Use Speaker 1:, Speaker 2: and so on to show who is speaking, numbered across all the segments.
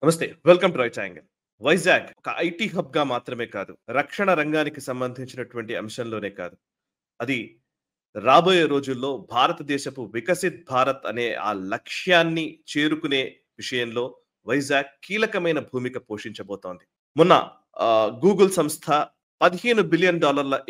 Speaker 1: నమస్తే. Welcome to right angle. Vizag ఒక IT హబ్‌గా మాత్రమే కాదు, రక్షణ రంగానికి సంబంధించినటువంటి అంశంలోనే కాదు, అది రాబోయే రోజుల్లో భారతదేశపు వికసిత్ భారత్ అనే ఆ లక్ష్యాన్ని చేరుకునే విషయంలో వైజాగ్ కీలకమైన భూమిక పోషించబోతోంది. మొన్న గూగుల్ సంస్థ $15 బిలియన్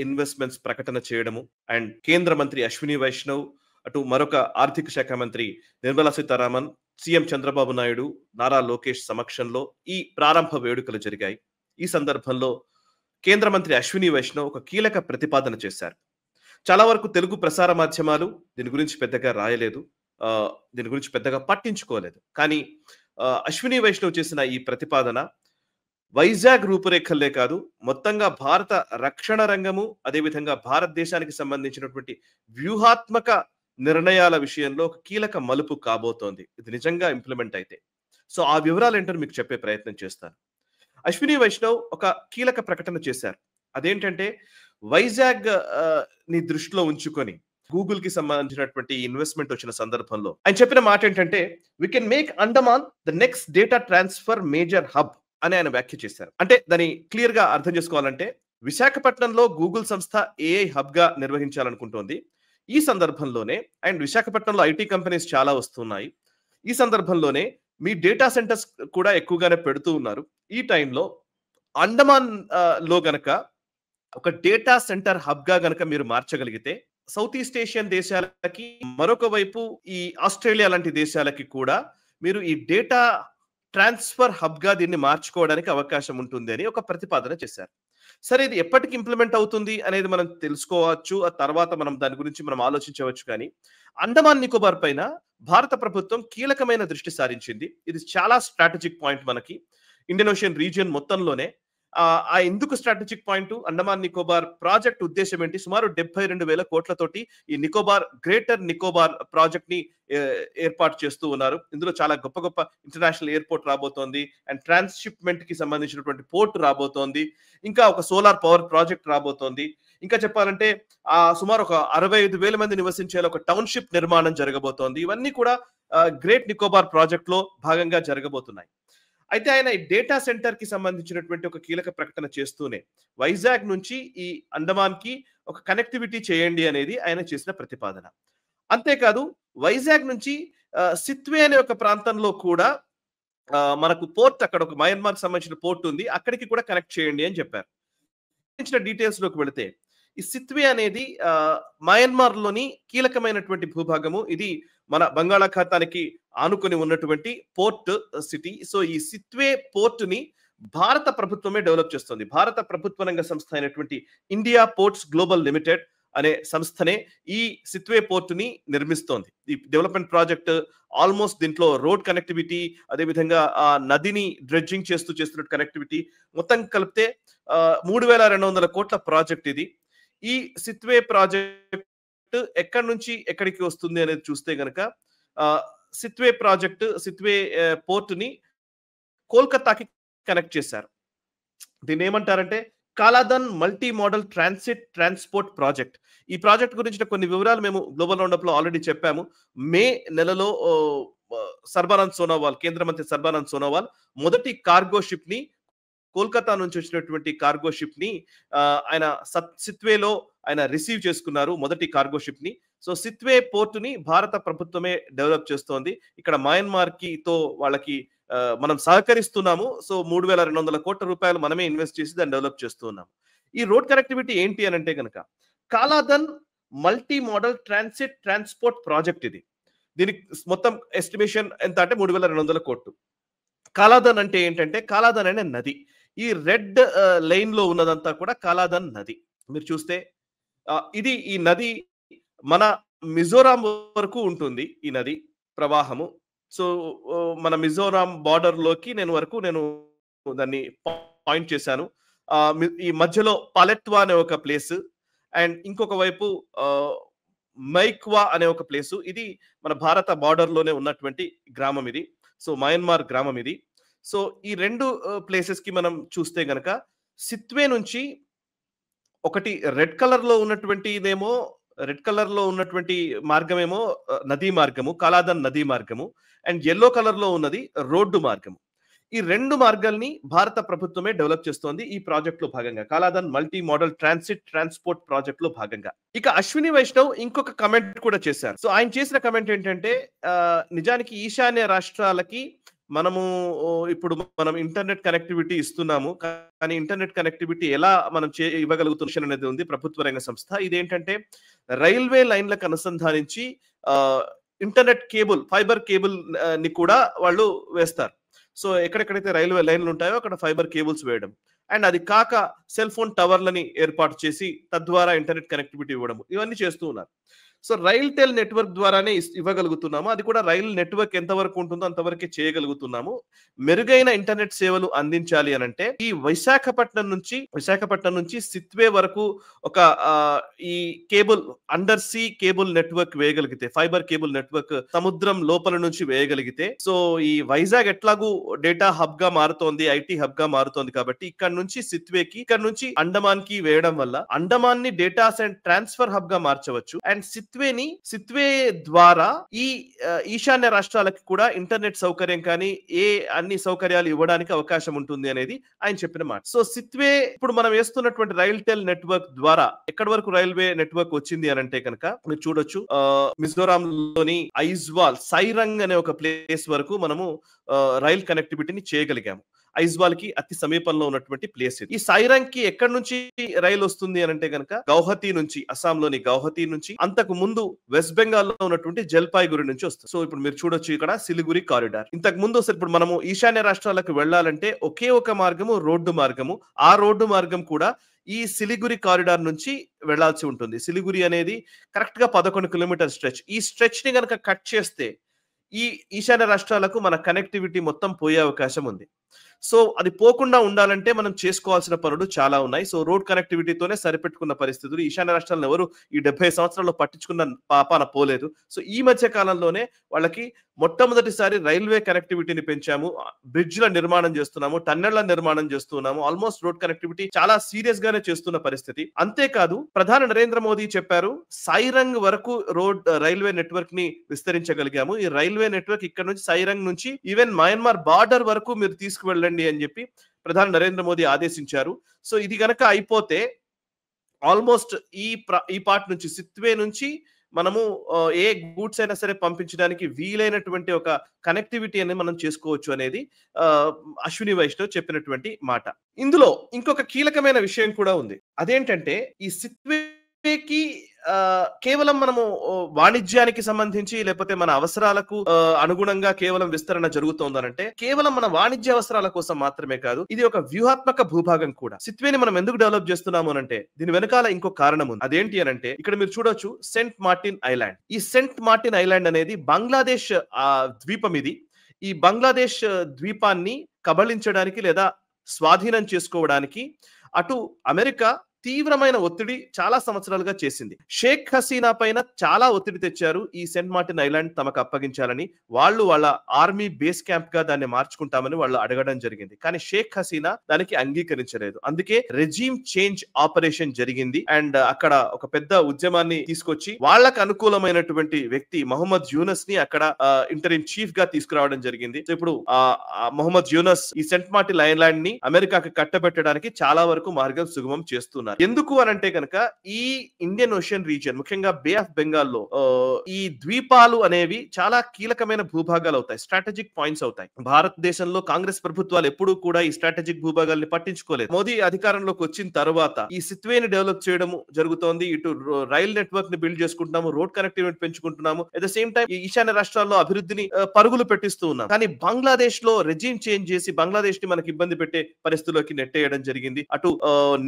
Speaker 1: ఇన్వెస్ట్‌మెంట్స్ ప్రకటన చేయడము అండ్ కేంద్ర మంత్రి అశ్విని వైష్ణవ్, అటు మరొక ఆర్థిక శాఖ మంత్రి నిర్మలా సీతారామన్, సీఎం చంద్రబాబు నాయుడు, నారా లోకేష్ సమక్షంలో ఈ ప్రారంభ వేడుకలు జరిగాయి. ఈ సందర్భంలో కేంద్ర మంత్రి అశ్విని వైష్ణవ్ ఒక కీలక ప్రతిపాదన చేశారు. చాలా వరకు తెలుగు ప్రసార మాధ్యమాలు దీని గురించి పెద్దగా రాయలేదు. దీని గురించి పెద్దగా పట్టించుకోలేదు. కానీ అశ్విని వైష్ణవ్ చేసిన ఈ ప్రతిపాదన వైజాగ్ రూపురేఖలే కాదు, మొత్తంగా భారత రక్షణ రంగము, అదేవిధంగా భారతదేశానికి సంబంధించినటువంటి వ్యూహాత్మక నిర్ణయాల విషయంలో ఒక కీలక మలుపు కాబోతోంది. ఇది నిజంగా ఇంప్లిమెంట్ అయితే. సో ఆ వివరాలు ఏంటో మీకు చెప్పే ప్రయత్నం చేస్తాను. అశ్విని వైష్ణవ్ ఒక కీలక ప్రకటన చేశారు. అదేంటంటే వైజాగ్ ని దృష్టిలో ఉంచుకొని గూగుల్ కి సంబంధించినటువంటి ఇన్వెస్ట్మెంట్ వచ్చిన సందర్భంలో ఆయన చెప్పిన మాట ఏంటంటే, we can make Andaman the next data transfer major hub అని ఆయన వ్యాఖ్య చేశారు. అంటే దాన్ని క్లియర్ గా అర్థం చేసుకోవాలంటే, విశాఖపట్నంలో గూగుల్ సంస్థ ఏఐ హబ్ గా నిర్వహించాలనుకుంటోంది. ఈ సందర్భంలోనే అండ్ విశాఖపట్నంలో ఐటీ కంపెనీస్ చాలా వస్తున్నాయి. ఈ సందర్భంలోనే మీ డేటా సెంటర్స్ కూడా ఎక్కువగానే పెడుతూ ఉన్నారు. ఈ టైంలో అండమాన్ లో గనక ఒక డేటా సెంటర్ హబ్ గా గనక మీరు మార్చగలిగితే, సౌత్ ఈస్ట్ ఏషియన్ దేశాలకి, మరొక వైపు ఈ ఆస్ట్రేలియా లాంటి దేశాలకి కూడా మీరు ఈ డేటా ట్రాన్స్ఫర్ హబ్ గా దీన్ని మార్చుకోవడానికి అవకాశం ఉంటుంది అని ఒక ప్రతిపాదన చేశారు. సరే, ఇది ఎప్పటికి ఇంప్లిమెంట్ అవుతుంది అనేది మనం తెలుసుకోవచ్చు. ఆ తర్వాత మనం దాని గురించి మనం ఆలోచించవచ్చు. కానీ అండమాన్ నికోబార్ పైన భారత ప్రభుత్వం కీలకమైన దృష్టి సారించింది. ఇది చాలా స్ట్రాటజిక్ పాయింట్ మనకి ఇండియన్ ఓషన్ రీజియన్ మొత్తంలోనే. ఎందుకు strategic point? Andaman Nicobar project ఉద్దేశం ఏంటి? సుమారు 72,000 కోట్లతోటి ఈ నికోబార్, గ్రేటర్ నికోబార్ ప్రాజెక్ట్ ని ఏర్పాటు చేస్తూ ఉన్నారు. ఇందులో చాలా గొప్ప గొప్ప ఇంటర్నేషనల్ ఎయిర్పోర్ట్ రాబోతోంది అండ్ ట్రాన్స్‌షిప్‌మెంట్ కి సంబంధించినటువంటి పోర్ట్ రాబోతోంది. ఇంకా ఒక సోలార్ పవర్ ప్రాజెక్ట్ రాబోతోంది. ఇంకా చెప్పాలంటే సుమారు ఒక 65,000 మంది నివసించేలా ఒక టౌన్‌షిప్ నిర్మాణం జరగబోతోంది. ఇవన్నీ కూడా గ్రేట్ నికోబార్ ప్రాజెక్ట్ లో భాగంగా జరగబోతున్నాయి. అయితే ఆయన ఈ డేటా సెంటర్ కి సంబంధించినటువంటి ఒక కీలక ప్రకటన చేస్తూనే వైజాగ్ నుంచి ఈ అండమాన్ కి ఒక కనెక్టివిటీ చేయండి అనేది ఆయన చేసిన ప్రతిపాదన. అంతేకాదు వైజాగ్ నుంచి సిత్వే అనే ఒక ప్రాంతంలో కూడా మనకు పోర్ట్, అక్కడ ఒక మయన్మార్ సంబంధించిన పోర్ట్ ఉంది, అక్కడికి కూడా కనెక్ట్ చేయండి అని చెప్పారు. డీటెయిల్స్ లోకి వెళితే ఈ సిత్వే అనేది మయన్మార్ లోని కీలకమైనటువంటి భూభాగము. ఇది మన బంగాళాఖాతానికి ఆనుకొని ఉన్నటువంటి పోర్ట్ సిటీ. సో ఈ సిత్వే పోర్ట్ ని భారత ప్రభుత్వమే డెవలప్ చేస్తుంది. భారత ప్రభుత్వ రంగ సంస్థ అయినటువంటి ఇండియా పోర్ట్స్ గ్లోబల్ లిమిటెడ్ అనే సంస్థనే ఈ సిత్వే పోర్ట్ ని నిర్మిస్తోంది. ఈ డెవలప్మెంట్ ప్రాజెక్ట్ ఆల్మోస్ట్ దీంట్లో రోడ్ కనెక్టివిటీ, అదేవిధంగా ఆ నదిని డ్రెడ్జింగ్ చేస్తున్న కనెక్టివిటీ మొత్తం కలిపితే 3,200 కోట్ల ప్రాజెక్ట్ ఇది. ఈ సిత్వే ప్రాజెక్ట్ ఎక్కడి నుంచి ఎక్కడికి వస్తుంది అనేది చూస్తే గనక సిత్వే ప్రాజెక్ట్, సిత్వే పోర్ట్ ని కోల్కతాకి కనెక్ట్ చేశారు. దీన్ని ఏమంటారంటే కాలాదన్ మల్టీ మోడల్ ట్రాన్స్పోర్ట్ ప్రాజెక్ట్. ఈ ప్రాజెక్ట్ గురించిన కొన్ని వివరాలు మేము గ్లోబల్ రౌండప్ లో ఆల్రెడీ చెప్పాము. మే నెలలో సర్బానంద్ సోనోవాల్, కేంద్ర మంత్రి సర్బానంద్ సోనోవాల్ మొదటి కార్గో షిప్ ని, కోల్కతా నుంచి వచ్చినటువంటి కార్గో షిప్ ని ఆయన సిత్వేలో ఆయన రిసీవ్ చేసుకున్నారు, మొదటి కార్గో షిప్ ని. సో సిత్వే పోర్ట్ ని భారత ప్రభుత్వమే డెవలప్ చేస్తోంది. ఇక్కడ మయన్మార్ కి తో వాళ్ళకి మనం సహకరిస్తున్నాము. సో 3,200 కోట్ల రూపాయలు మనమే ఇన్వెస్ట్ చేసి దాన్ని డెవలప్ చేస్తూ ఉన్నాము. ఈ రోడ్ కనెక్టివిటీ ఏంటి అని అంటే కనుక కాలాదన్ మల్టీ మోడల్ ట్రాన్స్పోర్ట్ ప్రాజెక్ట్ ఇది. దీనికి మొత్తం ఎస్టిమేషన్ ఎంత అంటే 3,200 కోట్లు. కాలాదన్ అంటే ఏంటంటే, కాలాదన్ అనే నది, ఈ రెడ్ లైన్ లో ఉన్నదంతా కూడా కాలాదన్ నది. మీరు చూస్తే ఈ నది మన మిజోరాం వరకు ఉంటుంది. ఈ నది ప్రవాహము. సో మన మిజోరాం బార్డర్ లోకి నేను దాన్ని పాయింట్ చేశాను. ఈ మధ్యలో పాలెట్వా అనే ఒక ప్లేస్ అండ్ ఇంకొక వైపు మైక్వా అనే ఒక ప్లేసు. ఇది మన భారత బార్డర్ లోనే ఉన్నటువంటి గ్రామం ఇది. సో మయన్మార్ గ్రామం ఇది. సో ఈ రెండు ప్లేసెస్ కి మనం చూస్తే గనక సిత్వే నుంచి ఒకటి రెడ్ కలర్ లో ఉన్నటువంటి మార్గమేమో నదీ మార్గము, కాలాదన్ నదీ మార్గము, అండ్ యెల్లో కలర్ లో ఉన్నది రోడ్డు మార్గము. ఈ 2 మార్గాల్ని భారత ప్రభుత్వమే డెవలప్ చేస్తోంది ఈ ప్రాజెక్ట్‌లో భాగంగా. కాలాదన్ మల్టీ మోడల్ ట్రాన్స్‌పోర్ట్ ప్రాజెక్ట్‌లో భాగంగా. ఇక అశ్విని వైష్ణవ్ ఇంకొక కామెంట్ కూడా చేశారు. సో ఆయన చేసిన కామెంట్ ఏంటంటే నిజానికి ఈశాన్య రాష్ట్రాలకి మనము ఇప్పుడు మనం ఇంటర్నెట్ కనెక్టివిటీ ఇస్తున్నాము. కానీ ఇంటర్నెట్ కనెక్టివిటీ ఎలా మనం ఇవ్వగలుగుతున్నాం అనేది ఉంది ప్రభుత్వ రంగ సంస్థ. ఇదేంటంటే రైల్వే లైన్‌లకు అనుసంధానించి ఆహ్, ఇంటర్నెట్ కేబుల్, ఫైబర్ కేబుల్ ని కూడా వాళ్ళు వేస్తారు. సో ఎక్కడెక్కడైతే రైల్వే లైన్‌లు ఉంటాయో అక్కడ ఫైబర్ కేబుల్స్ వేయడం. అండ్ అది కాక సెల్ ఫోన్ టవర్‌లని ఏర్పాటు చేసి తద్వారా ఇంటర్నెట్ కనెక్టివిటీ ఇవ్వడం. ఇవన్నీ చేస్తూ ఉన్నారు. సో రైల్‌టెల్ నెట్వర్క్ ద్వారానే ఇవ్వగలుగుతున్నాము. అది కూడా రైల్ నెట్వర్క్ ఎంతవరకు ఉంటుందో అంతవరకే చేయగలుగుతున్నాము. మెరుగైన ఇంటర్నెట్ సేవలు అందించాలి అనంటే ఈ విశాఖపట్నం నుంచి సిత్వే వరకు ఒక ఈ cable under sea cable network వేయగలిగితే, ఫైబర్ కేబుల్ నెట్వర్క్ సముద్రం లోపల నుంచి వేయగలిగితే, సో ఈ వైజాగ్ ఎట్లాగూ డేటా హబ్ గా మారుతోంది, ఐటీ హబ్ గా మారుతోంది కాబట్టి ఇక్కడ నుంచి సిత్వేకి, ఇక్కడ నుంచి అండమాన్ కి వేయడం వల్ల అండమాన్ ని డేటా ట్రాన్స్ఫర్ హబ్ గా మార్చవచ్చు. అండ్ సిత్వే ద్వారా ఈ ఈశాన్య రాష్ట్రాలకు కూడా ఇంటర్నెట్ సౌకర్యం కానీ అన్ని సౌకర్యాలు ఇవ్వడానికి అవకాశం ఉంటుంది అనేది ఆయన చెప్పిన మాట. సో సిత్వే ఇప్పుడు మనం వేస్తున్నటువంటి రైల్టెల్ నెట్వర్క్ ద్వారా ఎక్కడి వరకు రైల్వే నెట్వర్క్ వచ్చింది అని అంటే కనుక మీరు చూడొచ్చు, మిజోరాం లోని ఐజ్వాల్ సైరంగ్ అనే ఒక ప్లేస్ వరకు మనము రైల్ కనెక్టివిటీని చేయగలిగాము. ఐజ్వాల్ కి అతి సమీపంలో ఉన్నటువంటి ప్లేస్ ఇది. ఈ సైరంగ్ కి ఎక్కడి నుంచి రైలు వస్తుంది అని అంటే కనుక గౌహతి నుంచి, అస్సాంలోని గౌహతి నుంచి, అంతకు ముందు వెస్ట్ బెంగాల్ లో ఉన్నటువంటి జల్పాయిగురి నుంచి వస్తుంది. సో ఇప్పుడు మీరు చూడొచ్చు ఇక్కడ సిలిగురి కారిడార్. ఇంతకు ముందు ఇప్పుడు మనము ఈశాన్య రాష్ట్రాలకు వెళ్ళాలంటే ఒకే ఒక మార్గము రోడ్డు మార్గము. ఆ రోడ్డు మార్గం కూడా ఈ సిలిగురి కారిడార్ నుంచి వెళ్లాల్సి ఉంటుంది. సిలిగురి అనేది కరెక్ట్ గా 11 కిలోమీటర్ స్ట్రెచ్. ఈ స్ట్రెచ్ ని గనక కట్ చేస్తే ఈ ఈశాన్య రాష్ట్రాలకు మన కనెక్టివిటీ మొత్తం పోయే అవకాశం ఉంది. సో అది పోకుండా ఉండాలంటే మనం చేసుకోవాల్సిన పనులు చాలా ఉన్నాయి. సో రోడ్ కనెక్టివిటీతోనే సరిపెట్టుకున్న పరిస్థితులు ఈశాన్య రాష్ట్రాలను ఎవరు ఈ 70 సంవత్సరాల్లో పట్టించుకున్న పాపాన పోలేదు. సో ఈ మధ్య కాలంలోనే వాళ్ళకి మొట్టమొదటిసారి రైల్వే కనెక్టివిటీని పెంచాము, బ్రిడ్జ్ల నిర్మాణం చేస్తున్నాము, టన్నెళ్ల నిర్మాణం చేస్తున్నాము. ఆల్మోస్ట్ రోడ్ కనెక్టివిటీ చాలా సీరియస్ గానే చేస్తున్న పరిస్థితి. అంతేకాదు ప్రధాని నరేంద్ర మోదీ చెప్పారు, సైరంగ్ వరకు రైల్వే నెట్వర్క్ ని విస్తరించగలిగాము. ఈ రైల్వే నెట్వర్క్ ఇక్కడ నుంచి సైరంగ్ నుంచి ఈవెన్ మయన్మార్ బార్డర్ వరకు మీరు తీసుకువెళ్ళండి అని చెప్పి ప్రధాని నరేంద్ర మోదీ ఆదేశించారు. సో ఇది గనక అయిపోతే ఆల్మోస్ట్ ఈ పార్ట్ నుంచి సిత్వే నుంచి మనము ఏ గూడ్స్ అయినా సరే పంపించడానికి వీలైనటువంటి ఒక కనెక్టివిటీ అనేది మనం చేసుకోవచ్చు అనేది అశ్విని వైష్ణవ్ చెప్పినటువంటి మాట. ఇందులో ఇంకొక కీలకమైన విషయం కూడా ఉంది. అదేంటంటే ఈ సిత్వేకి కేవలం మనము వాణిజ్యానికి సంబంధించి లేకపోతే మన అవసరాలకు అనుగుణంగా కేవలం విస్తరణ జరుగుతోందనంటే కేవలం మన వాణిజ్య అవసరాల కోసం మాత్రమే కాదు, ఇది ఒక వ్యూహాత్మక భూభాగం కూడా. సిత్వేని మనం ఎందుకు డెవలప్ చేస్తున్నాము అనంటే దీని వెనకాల ఇంకో కారణం ఉంది. అదేంటి అనంటే ఇక్కడ మీరు చూడొచ్చు సెంట్ మార్టిన్ ఐలాండ్. ఈ సెంట్ మార్టిన్ ఐలాండ్ అనేది బంగ్లాదేశ్ ద్వీపం ఇది. ఈ బంగ్లాదేశ్ ద్వీపాన్ని కబళించడానికి లేదా స్వాధీనం చేసుకోవడానికి అటు అమెరికా తీవ్రమైన ఒత్తిడి చాలా సంవత్సరాలుగా చేసింది. షేక్ హసీనా పైన చాలా ఒత్తిడి తెచ్చారు ఈ సెంట్ మార్టిన్ ఐలాండ్ తమకు అప్పగించాలని. వాళ్ళ ఆర్మీ బేస్ క్యాంప్ గా దాన్ని మార్చుకుంటామని వాళ్ళు అడగడం జరిగింది. కానీ షేక్ హసీనా దానికి అంగీకరించలేదు. అందుకే రెజీమ్ చేంజ్ ఆపరేషన్ జరిగింది. అండ్ అక్కడ ఒక పెద్ద ఉద్యమాన్ని తీసుకొచ్చి వాళ్ళకు అనుకూలమైనటువంటి వ్యక్తి మొహమ్మద్ యూనస్ ని అక్కడ ఇంటరిమ్ చీఫ్ గా తీసుకురావడం జరిగింది. సో ఇప్పుడు మొహమ్మద్ యూనస్ ఈ సెంట్ మార్టిన్ ఐలాండ్ ని అమెరికాకి కట్టబెట్టడానికి చాలా వరకు మార్గం సుగమం చేస్తున్నారు. ఎందుకు అనంటే కనుక ఈ ఇండియన్ ఓషన్ రీజియన్ ముఖ్యంగా బే ఆఫ్ బెంగాల్ లో ఈ ద్వీపాలు అనేవి చాలా కీలకమైన భూభాగాలు అవుతాయి, స్ట్రాటజిక్ పాయింట్స్ అవుతాయి. భారతదేశంలో కాంగ్రెస్ ప్రభుత్వాలు ఎప్పుడూ కూడా ఈ స్ట్రాటజిక్ భూభాగాల్ని పట్టించుకోలేదు. మోదీ అధికారంలోకి వచ్చిన తర్వాత ఈ సిత్వేని డెవలప్ చేయడం జరుగుతోంది. ఇటు రైల్ నెట్వర్క్ ని బిల్డ్ చేసుకుంటున్నాము, రోడ్ కనెక్టివిటీ పెంచుకుంటున్నాము. అట్ ద సేమ్ టైం ఈ ఈశాన్య రాష్ట్రాల్లో అభివృద్ధిని పరుగులు పెట్టిస్తూ ఉన్నాం. కానీ బంగ్లాదేశ్ లో రెజీమ్ చేంజ్ చేసి బంగ్లాదేశ్ ని మనకి ఇబ్బంది పెట్టే పరిస్థితుల్లోకి నెట్టేయడం జరిగింది. అటు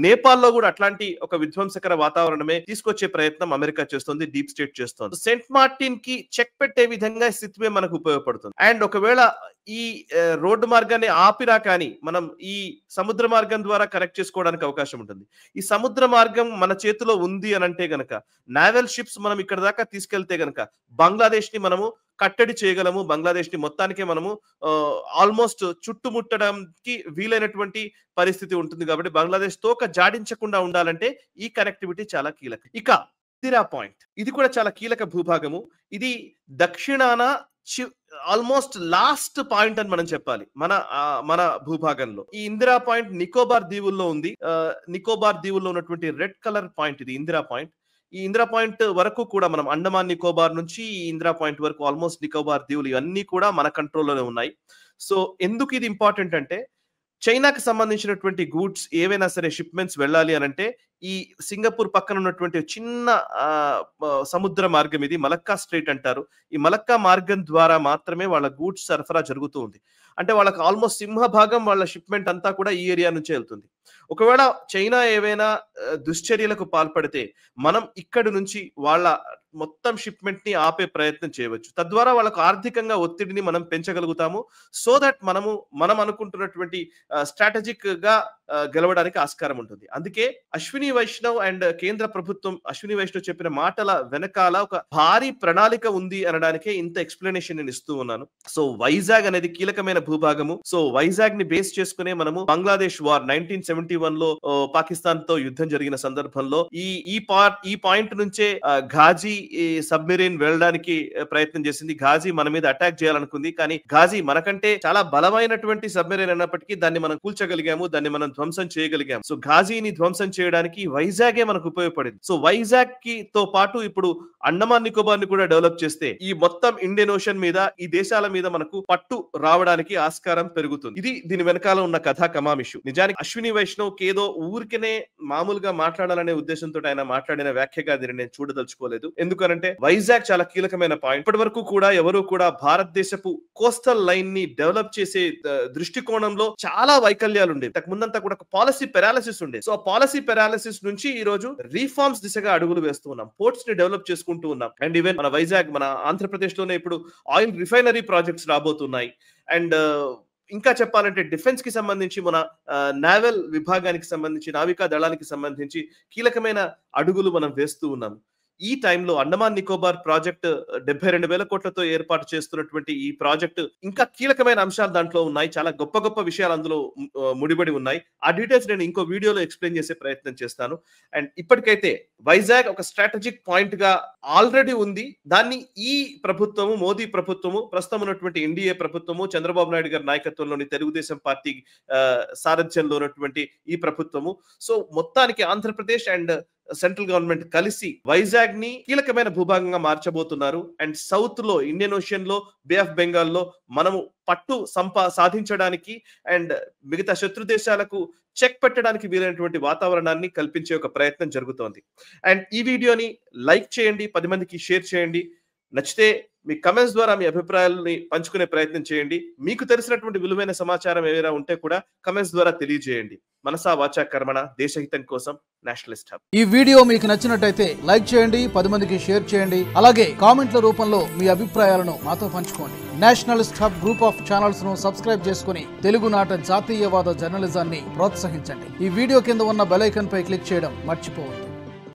Speaker 1: నేపాల్లో కూడా అట్లాంటి ఒక విధ్వంసకర వాతావరణమే తీసుకొచ్చే ప్రయత్నం అమెరికా చేస్తుంది, డీప్ స్టేట్ చేస్తుంది. సెంట్ మార్టిన్ కి చెక్ పెట్టే విధంగా సిత్వే మనకు ఉపయోగపడుతుంది. అండ్ ఒకవేళ ఈ రోడ్డు మార్గాన్ని ఆపిరా కానీ మనం ఈ సముద్ర మార్గం ద్వారా కనెక్ట్ చేసుకోవడానికి అవకాశం ఉంటుంది. ఈ సముద్ర మార్గం మన చేతిలో ఉంది అని అంటే గనక నావల్ షిప్స్ మనం ఇక్కడ దాకా తీసుకెళ్తే గనక బంగ్లాదేశ్ ని మనము కట్టడి చేయగలము. బంగ్లాదేశ్ ని మొత్తానికే మనము ఆల్మోస్ట్ చుట్టుముట్టడానికి వీలైనటువంటి పరిస్థితి ఉంటుంది. కాబట్టి బంగ్లాదేశ్ తోక జాడించకుండా ఉండాలంటే ఈ కనెక్టివిటీ చాలా కీలకం. ఇక ఇందిరా పాయింట్. ఇది కూడా చాలా కీలక భూభాగము. ఇది దక్షిణాన ఆల్మోస్ట్ లాస్ట్ పాయింట్ అని మనం చెప్పాలి మన భూభాగంలో. ఈ ఇందిరా పాయింట్ నికోబార్ దీవుల్లో ఉంది. నికోబార్ దీవుల్లో ఉన్నటువంటి రెడ్ కలర్ పాయింట్ ఇది ఇందిరా పాయింట్. ఈ ఇందిరా పాయింట్ వరకు కూడా మనం అండమాన్ నికోబార్ నుంచి ఈ ఇందిరా పాయింట్ వరకు ఆల్మోస్ట్ నికోబార్ దీవులు ఇవన్నీ కూడా మన కంట్రోల్లోనే ఉన్నాయి. సో ఎందుకు ఇది ఇంపార్టెంట్ అంటే, చైనాకి సంబంధించినటువంటి గూడ్స్ ఏవైనా సరే షిప్మెంట్స్ వెళ్ళాలి అని అంటే ఈ సింగపూర్ పక్కన ఉన్నటువంటి చిన్న సముద్ర మార్గం, ఇది మలక్కా స్ట్రైట్ అంటారు. ఈ మలక్కా మార్గం ద్వారా మాత్రమే వాళ్ళ గూడ్స్ సరఫరా జరుగుతూ ఉంది. అంటే వాళ్ళకి ఆల్మోస్ట్ సింహభాగం వాళ్ళ షిప్మెంట్ అంతా కూడా ఈ ఏరియా నుంచే వెళ్తుంది. ఒకవేళ చైనా ఏవైనా దుశ్చర్యలకు పాల్పడితే మనం ఇక్కడి నుంచి వాళ్ళ మొత్తం షిప్మెంట్ ని ఆపే ప్రయత్నం చేయవచ్చు. తద్వారా వాళ్ళకు ఆర్థికంగా ఒత్తిడిని మనం పెంచగలుగుతాము. సో దట్ మనం అనుకుంటున్నటువంటి స్ట్రాటజిక్ గా గెలవడానికి ఆస్కారం ఉంటుంది. అందుకే అశ్విని వైష్ణవ్ అండ్ కేంద్ర ప్రభుత్వం అశ్విని వైష్ణవ్ చెప్పిన మాటల వెనకాల ఒక భారీ ప్రణాళిక ఉంది అనడానికే ఇంత ఎక్స్ప్లెనేషన్ నేను ఇస్తూ ఉన్నాను. సో వైజాగ్ అనేది కీలకమైన భూభాగము. సో వైజాగ్ ని బేస్ చేసుకునే మనము బంగ్లాదేశ్ వార్ 1971 లో పాకిస్తాన్ తో యుద్ధం జరిగిన సందర్భంలో ఈ పాయింట్ నుంచే ఘాజీ సబ్మెరీన్ వెళ్ళడానికి ప్రయత్నం చేసింది. ఘాజీ మన మీద అటాక్ చేయాలనుకుంది. కానీ ఘాజీ మనకంటే చాలా బలమైనటువంటి సబ్మెరీన్ అన్నప్పటికీ దాన్ని మనం కూల్చగలిగాము, దాన్ని మనం ధ్వంసం చేయగలిగాము. సో ఘాజీని ధ్వంసం చేయడానికి వైజాగే మనకు ఉపయోగపడింది. సో వైజాగ్ కి తో పాటు ఇప్పుడు అండమాన్ నికోబార్ ని కూడా డెవలప్ చేస్తే ఈ మొత్తం ఇండియన్ ఓషన్ మీద, ఈ దేశాల మీద మనకు పట్టు రావడానికి ఆస్కారం పెరుగుతుంది. ఇది దీని వెనకాల ఉన్న కథా కమామిషు. నిజానికి అశ్విని వైష్ణవ్ ఏదో ఊరికనే మామూలుగా మాట్లాడాలనే ఉద్దేశంతో ఆయన మాట్లాడిన వ్యాఖ్యగా దీన్ని నేను చూడదలుచుకోలేదు. ఎందుకనంటే వైజాగ్ చాలా కీలకమైన పాయింట్. ఇప్పటి వరకు కూడా ఎవరు కూడా భారతదేశపు కోస్టల్ లైన్ ని డెవలప్ చేసే దృష్టికోణంలో చాలా వైకల్యాలు ఉండేవి. ముందంతా కూడా పాలసీ పెరాలిసిస్ ఉండే. సో ఆ పాలసీ పెరాలిసిస్ నుంచి ఈ రోజు రిఫార్మ్స్ దిశగా అడుగులు వేస్తూ ఉన్నాం. పోర్ట్స్ ని డెవలప్ చేసుకుంటూ ఉన్నాం. అండ్ ఈవెన్ మన వైజాగ్, మన ఆంధ్రప్రదేశ్ లోనే ఇప్పుడు ఆయిల్ రిఫైనరీ ప్రాజెక్ట్స్ రాబోతున్నాయి. అండ్ ఇంకా చెప్పాలంటే డిఫెన్స్ కి సంబంధించి మన నావల్ విభాగానికి సంబంధించి, నావికా దళానికి సంబంధించి కీలకమైన అడుగులు మనం వేస్తూ ఉన్నాం. ఈ టైంలో అండమాన్ నికోబార్ ప్రాజెక్ట్ 72,000 కోట్లతో ఏర్పాటు చేస్తున్నటువంటి ఈ ప్రాజెక్ట్ ఇంకా కీలకమైన అంశాలు దాంట్లో ఉన్నాయి. చాలా గొప్ప గొప్ప విషయాలు అందులో ముడిపడి ఉన్నాయి. ఆ డీటెయిల్స్ నేను ఇంకో వీడియోలో ఎక్స్ప్లెయిన్ చేసే ప్రయత్నం చేస్తాను. అండ్ ఇప్పటికైతే వైజాగ్ ఒక స్ట్రాటజిక్ పాయింట్ గా ఆల్రెడీ ఉంది. దాన్ని ఈ ప్రభుత్వము, మోదీ ప్రభుత్వము, ప్రస్తుతం ఉన్నటువంటి ఎన్డీఏ ప్రభుత్వము, చంద్రబాబు నాయుడు గారి నాయకత్వంలోని తెలుగుదేశం పార్టీ సారథ్యంలో ఉన్నటువంటి ఈ ప్రభుత్వము, సో మొత్తానికి ఆంధ్రప్రదేశ్ అండ్ సెంట్రల్ గవర్నమెంట్ కలిసి వైజాగ్ ని కీలకమైన భూభాగంగా మార్చబోతున్నారు. అండ్ సౌత్ లో, ఇండియన్ ఓషన్ లో, బే ఆఫ్ బెంగాల్ లో మనము పట్టు సాధించడానికి అండ్ మిగతా శత్రు దేశాలకు చెక్ పెట్టడానికి వీలైనటువంటి వాతావరణాన్ని కల్పించే ఒక ప్రయత్నం జరుగుతోంది. అండ్ ఈ వీడియోని లైక్ చేయండి, 10 మందికి షేర్ చేయండి. నచ్చితే మీ కమెంట్స్ ద్వారా మీ అభిప్రాయాలని పంచుకునే ప్రయత్నం చేయండి. మీకు తెలిసినటువంటి విలువైన సమాచారం ఏదైనా ఉంటే కూడా కమెంట్స్ ద్వారా తెలియజేయండి. మనసా వాచా కర్మణ, దేశహితం కోసం నేషనలిస్ట్ హబ్.
Speaker 2: ఈ వీడియో మీకు నచ్చినట్టయితే లైక్ చేయండి, 10 మందికి షేర్ చేయండి. అలాగే కామెంట్ల రూపంలో మీ అభిప్రాయాలను మాతో పంచుకోండి. Nationalist hub group of channels ను సబ్స్క్రైబ్ చేసుకుని తెలుగునాట జాతీయవాద జర్నలిజాన్ని ప్రోత్సహించండి. ఈ వీడియో కింద ఉన్న బెల్ ఐకాన్ పై క్లిక్ చేయడం మర్చిపోవద్దు.